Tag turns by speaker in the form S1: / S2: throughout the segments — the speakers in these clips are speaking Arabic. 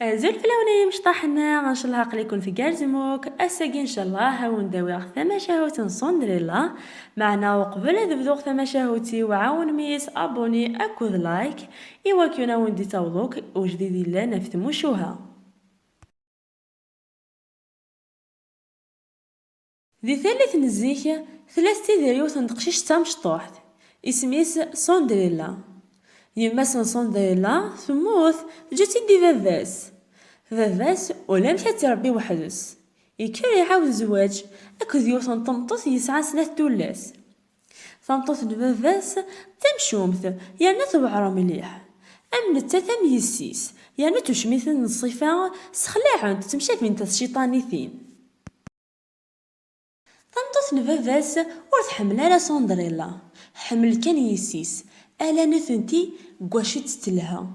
S1: زول فلاوني مشطحنا غنشلهق ليكم في كارزموك اساكي ان شاء الله هاون داوي ثما شهوت صندريلا معنا. وقبل نبدو ثما شهوتي وعاون ميس ابوني اكود لايك ايوا كينا وندي توضوك وجديد لنا في تموشوها ذي ثالث نزيك ثلاث تيديريوت نقشيش تام شطوحت اسميس صندريلا. يما صندريلا ثموث جاتي دي فافاس ولا مشات تربي وحدس يكر يعاود الزواج اكد يوصن طمطوس يسعى سنة تولاس. طمطوس فافاس تمشومت يعني توعر مليح ام نتا يسيس يعني تشميث الصفة سخلاعن تمشى فين الشيطانيثين. طمطوس فافاس ور تحمل على صندريلا حمل كان يسيس الا نثنتي كواشي تتلها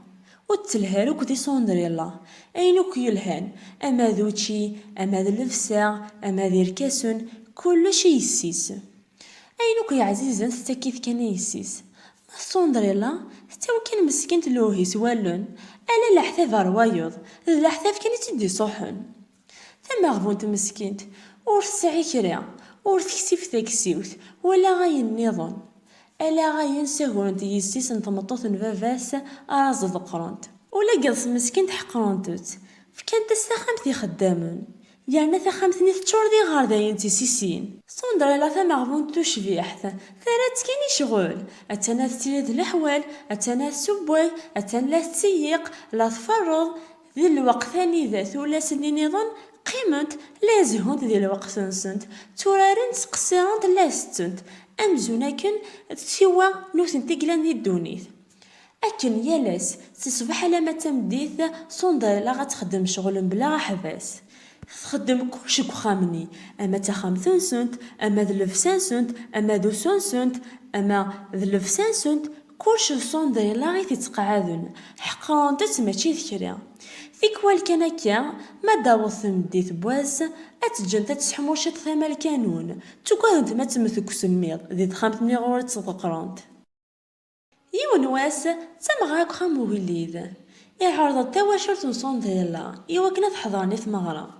S1: وتلها لوك دي صندريلا اينوك يلهان اما ذوتشي اما ذا اللبسة اما ذي ركاسن كل شي يسيس اينوك يا عزيزا ستكيف كان يسيس. ما صندريلا تاو كان مسكين تلوهيس والون الا الاحثاف روايض الاحثاف كانت تدي صحن ثم غبونت مسكينت ور تسعي كرا ور تكسيف تاكسيوت ولا غاي النظام الا غاين سهولنت يسيس نطمطوط فافاس راز ذقرونت ولا قص مسكين تحقرونتوت فكانت السخامتي خدامون يعني ثخامتني تشور دي غارداين تيسيسين صندريلا ثما غبون توشبيحت ثرات كيني شغل اتانا تسيد الاحوال اتانا سبوي اتانا لا تسيق لا تفرض ذي الوقت ثاني ذات ولا سنين نظن قيمت لا زهونت ذي الوقت نسنت تورارن تقصيرانت لا ستنت امزوناكن تسوى نوثن تقلان دي الدونيث اكن يالاس تصبح لما تمديث صندريلا غتخدم شغل بلا حباس تخدم كلشي كخامني اما تخامثن سنت اما ذلفسان سنت اما دوسون سنت اما ذلفسان سنت كلشي صندريلا غي تتقعدن حقرونتت ماشي ذكريا ثيكوال كان هكا ما داوث مديت بواز اتجن تتسحموشت ثما الكانون تقعد ما تمثك سميض ذي تخامتني غور تذكرونت يون واس تمغاك خام وليد يعرض تواشرت صندريلا ايوا كنا تحضرني في مغرى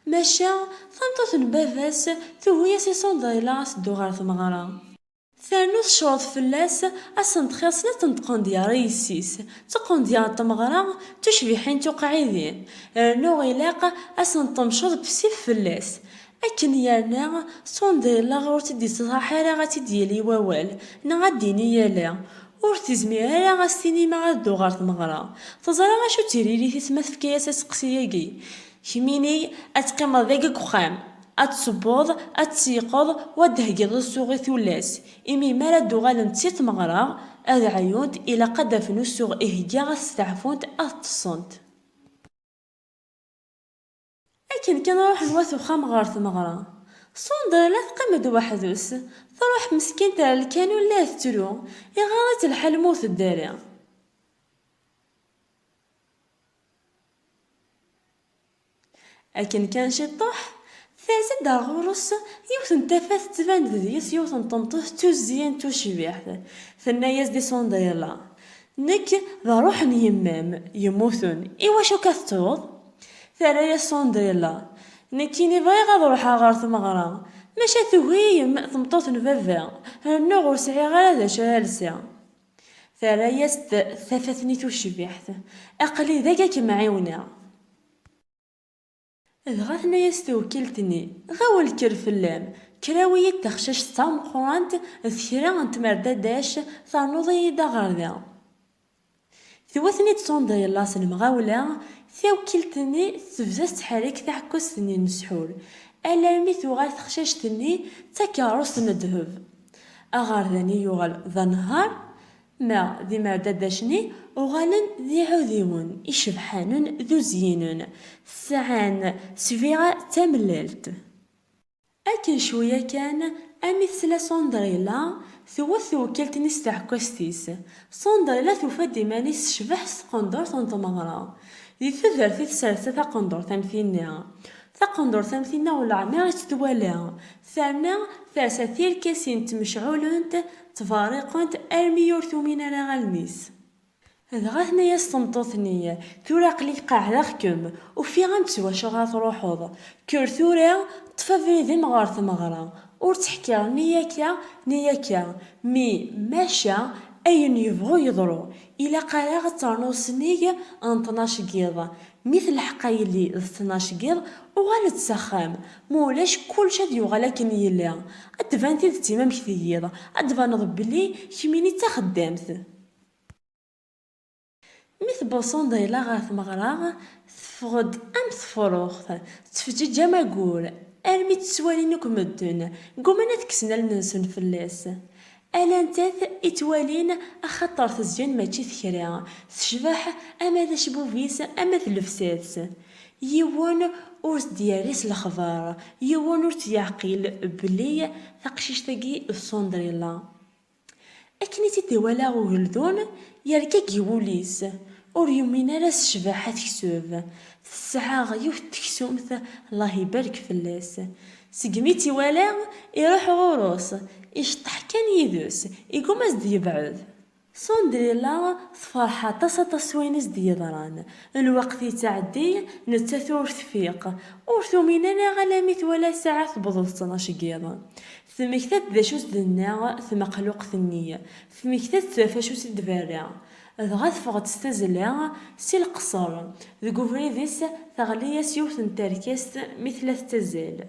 S1: ماشا ثمطوث بافاس ثوهي سي صندريلا سدو غار ثمغرى ثانوث شوط فلاس أسنت خاصنا تنتقون ديال ريسيس تقون ديال تمغرا تشبيحين توقعيدين نو غلاق أسنت تمشط بسيف فلاس أكن يانا صندريلا غور تدي صحارا غاتي ديالي ووال نغاديني يالا ور تزميرا غاستيني ما غادو غار تمغرا تزرا غاشو تيريري تسمث في كياس سقسياكي كميني أتقيم ذاك خام أتصبوض أتسيقظ ودهجض السوغي ثلاس إمي مالا دوغال نتسيت مغرا أذ عيونت إلى قد فنو السوغ إهجا غستعفونت أتصنت لكن كان روح نواثو خام غار ثمغرا صندريلا تقمد وحدوس تروح مسكين تاع الكانو لا تترو يغارت الحال موت الداري لكن كان شي طوح ثازد غورس يوثن تفاث تبان ذيس يوثن طمطوث توزيان توشبيح ثناياس دي صندريلا نك ذا روح يمام يموثن ايوا شو كثتوض ثرايا صندريلا نكيني باغي غاد روحها غار ثمغرا ماشا ثوهي طمطوث فافا نغور سعي غير هذا شالسا ثرايا ثفاثني توشبيح اقلي ذاك معيونا دغاثنا يستوكلتني غاول الكرفلام كراوية تخشش تام قرانت ذكرا انت مرداداش ثانوضي دا غاردا ثوثني تصندريلا المغاولة ثوكلتني تفزاز تحريك تحكوستني نسحول الا مي ثوغال تخششتني تكاروس ندهب اغارداني يوغال ذا نهار ما ذي مرداداشني وغالن ذي عذيون يشبحانن ذو زينن سعان سفيغا تمللت اكن شوية كان امي ثلا صندريلا ثوث وكلتني ستحكوستيس صندريلا ثوفا ديمانيس شبح سقندور تنتمغرا ذي ثذر في ثسالسة ثقندور ثمثينا ثقندور ثمثينا ولا عمير تدوالا ثانا ثاساثير كاسين تمشعولنت تفارقنت ارميور ثومين على غالميس دغا ثنيا ستمطوطني ثورا قليك قاعدة خكم وفي غنتواش غتروحوض كور ثورا طفا ذي مغار ثمغرا ور تحكي نياكا مي ماشا اين يبغو يضرو الا قالا غترنو سنيك ان 12 قيضة مثل الحقا يلي 12 قيض وغالت سخام مولاش كلشي هاد يوغالا كين يلا ادفان تيما مكثيض ادفان بلي كميني تا خدامت مي بوصون دايلا غا ثمغرا تفغد ام تفروخ تفجي ماكول ارمي تسوالينك مدن قومنا تكسنا لننسن فلاس الا نتاث اتوالين اخطر تزجن ماشي ثكرا تشبح اما ذا شبوفيس اما ثلفساتس يوون ورس دياليس الخبار يوون ورس يعقيل بلي ثقشيش تاقي الصندريلا أكني تيدوالا غولدون يركاك يوليس اور يومين راس شباحة تكسوف الساعة غيوف تكسومث الله يبارك فلاس سقمي تيوالا يروح غوروس يشطح كان يدوس يقوم ازد يبعد صندريلا فرحة تصوينس ديضران الوقت يتعدي نتا ور تفيق ور ثومينانا غلاميت ولا ساعة تبضل 12 قيضا ثمكتات ذا شوز دنا ثمقلوق ثنية ثمكتات ثافاشوس دبارع دغا تفغد تستزلا سي القصر ذو فريديس ثغليا سيوث نتاركاس مثل تزال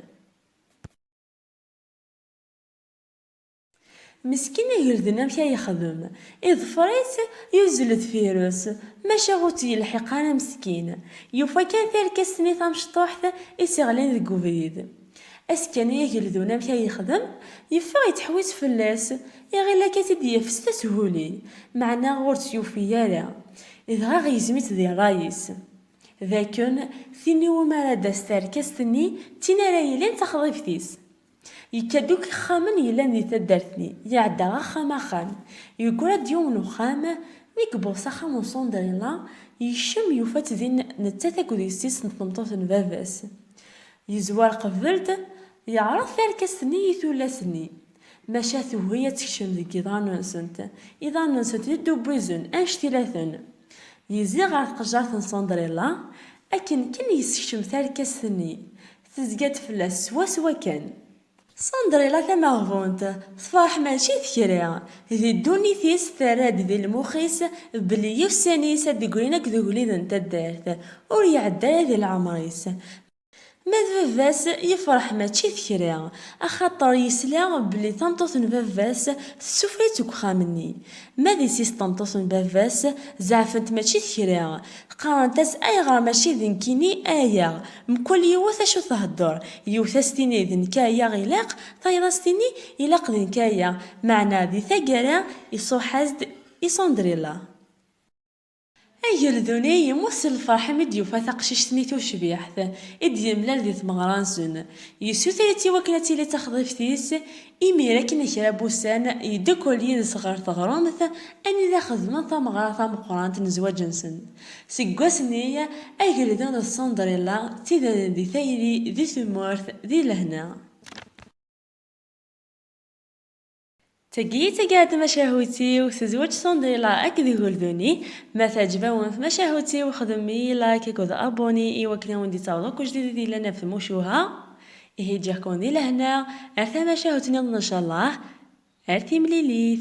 S1: مسكينة يردنا مشا يخدم إضفريت يزلت فيروس ماشا غوتي الحقانة مسكين يوفا كان تاركاس سنيثا مشطوحت يسغلين ذو فريد اسكان يجلدونا مشا يخدم يفا يتحويس فلاس يغيلا كاتي يفس تسهولي معنا غور تيوفي يالا إذا غيزميت ذي رايس ذاكن ثيني وما داس تاركاستني تينا رايلين تخضيفتيس يكادوك خامن يلان دي تدارتني يعدا غا خاما خام يقول ديون خام ميكبوصا خام صندريلا يشم يوفات ذين نتاتاكو دي سيس نطمطوط نباباس يزوار قبلت يعرف تاركاستني يثولاسني ماشا هي تكشم ذيك إذا نسنت يدو بوزن أنشتيلاثن يزي غار قجارة صندريلا أكن كن يسكشم تاركاستني تزقات فلاس سوا كان صندريلا ثما غفونت صفاح ماشي ثكرا ذي الدوني ثيس ثراد ذي المخيس بلي يفسانيس دقرينك ذو وليد انت الدارث ور يعدى ذي العمريس ما فافاس يفرح ماشي ثكرا اخاطر يسلا بلي طنطوط فافاس سفريت وخامني ما دي سيس طنطوط فافاس زعفنت ماشي ثكرا قارنتاس اي غير ماشي ذنكيني ايا مكل يوث شو تهدر يوثستيني ذنكايا غيلاق طايضاستيني يلاق ذنكايا معنا ذي ثقرا يصوحازد يصندريلا أجلدوني يموس الفرح مديو فتقشش نيتو شبيحث إدي ملال ذي ثمغرانسون يسوثرتي وكلتي لي تخضفتيس إميرا كنا كرا بوسان يدكول يد صغار ثغرامث أني ذا خدمة ثمغرا ثمقرانت نزواجنسن سيقواسني أجلدون الصندريلا تيدا ذي ثيري ذي ثمورث ذي لهنا تقيت قاعد مشاهوتي وتزوج صنديلا أكذي هولدوني ما تعجبون في مشاهوتي وخدمي لايك كود أبوني إيوا كنا وندي تعوضوك جديد دي لنا في موشوها إيه جاكم دي لهنا أرثى مشاهوتنا إن شاء الله أرثي مليليث